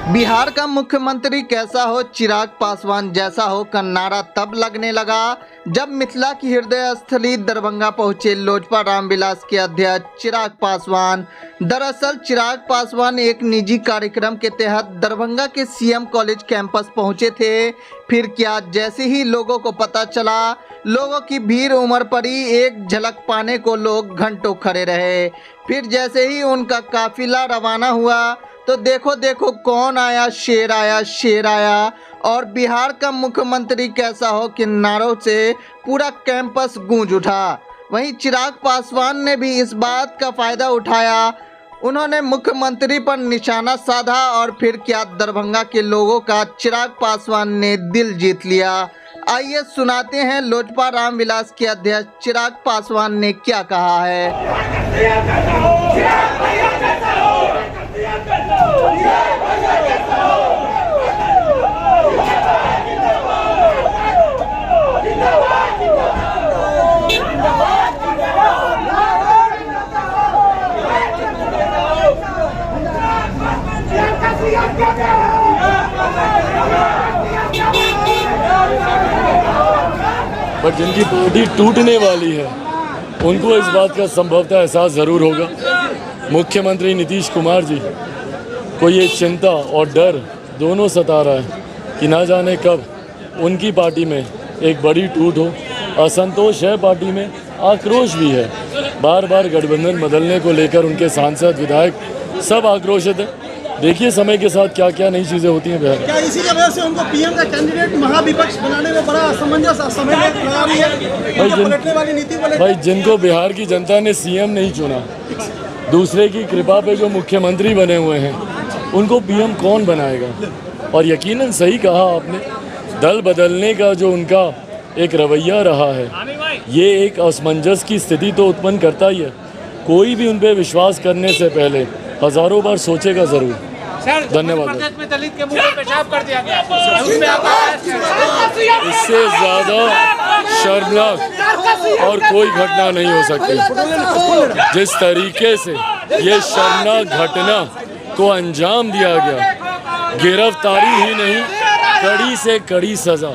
बिहार का मुख्यमंत्री कैसा हो, चिराग पासवान जैसा हो का नारा तब लगने लगा जब मिथिला की हृदय स्थली दरभंगा पहुंचे लोजपा रामविलास के अध्यक्ष चिराग पासवान। दरअसल चिराग पासवान एक निजी कार्यक्रम के तहत दरभंगा के सीएम कॉलेज कैंपस पहुंचे थे। फिर क्या, जैसे ही लोगों को पता चला, लोगों की भीड़ उमड़ पड़ी। एक झलक पाने को लोग घंटों खड़े रहे। फिर जैसे ही उनका काफिला रवाना हुआ तो देखो देखो कौन आया, शेर आया, शेर आया। और बिहार का मुख्यमंत्री कैसा हो के नारों से पूरा कैंपस गूंज उठा। वहीं चिराग पासवान ने भी इस बात का फायदा उठाया। उन्होंने मुख्यमंत्री पर निशाना साधा और फिर क्या, दरभंगा के लोगों का चिराग पासवान ने दिल जीत लिया। आइए सुनाते हैं लोजपा रामविलास के अध्यक्ष चिराग पासवान ने क्या कहा है। पर जिनकी पार्टी टूटने वाली है उनको इस बात का संभवतः एहसास ज़रूर होगा। मुख्यमंत्री नीतीश कुमार जी को ये चिंता और डर दोनों सता रहा है कि ना जाने कब उनकी पार्टी में एक बड़ी टूट हो। असंतोष है पार्टी में, आक्रोश भी है। बार बार गठबंधन बदलने को लेकर उनके सांसद, विधायक सब आक्रोशित है। देखिए समय के साथ क्या क्या नई चीज़ें होती हैं बिहार। क्या इसी की वजह से उनको पीएम का कैंडिडेट महाविपक्ष बनाने में बड़ा असमंजस समय लगा रही है? भाई जिनको बिहार की जनता ने सीएम नहीं चुना, दूसरे की कृपा पे जो मुख्यमंत्री बने हुए हैं, उनको पीएम कौन बनाएगा? और यकीनन सही कहा आपने, दल बदलने का जो उनका एक रवैया रहा है, ये एक असमंजस की स्थिति तो उत्पन्न करता ही है। कोई भी उन पर विश्वास करने से पहले हजारों बार सोचेगा जरूर। धन्यवाद। में दलित के मुंह पे पेशाब कर दिया गया, इससे ज़्यादा शर्मनाक और कोई घटना नहीं हो सकती। जिस तरीके से ये शर्मनाक घटना को अंजाम दिया गया, गिरफ्तारी ही नहीं, कड़ी से कड़ी सजा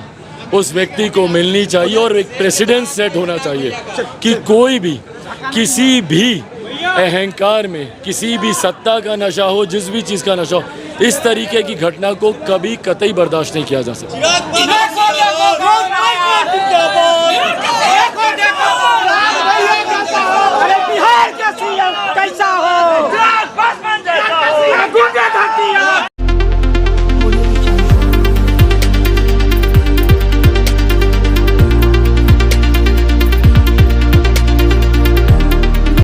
उस व्यक्ति को मिलनी चाहिए और एक प्रेसिडेंट सेट होना चाहिए कि कोई भी किसी भी अहंकार में, किसी भी सत्ता का नशा हो, जिस भी चीज़ का नशा हो, इस तरीके की घटना को कभी कतई बर्दाश्त नहीं किया जा सकता।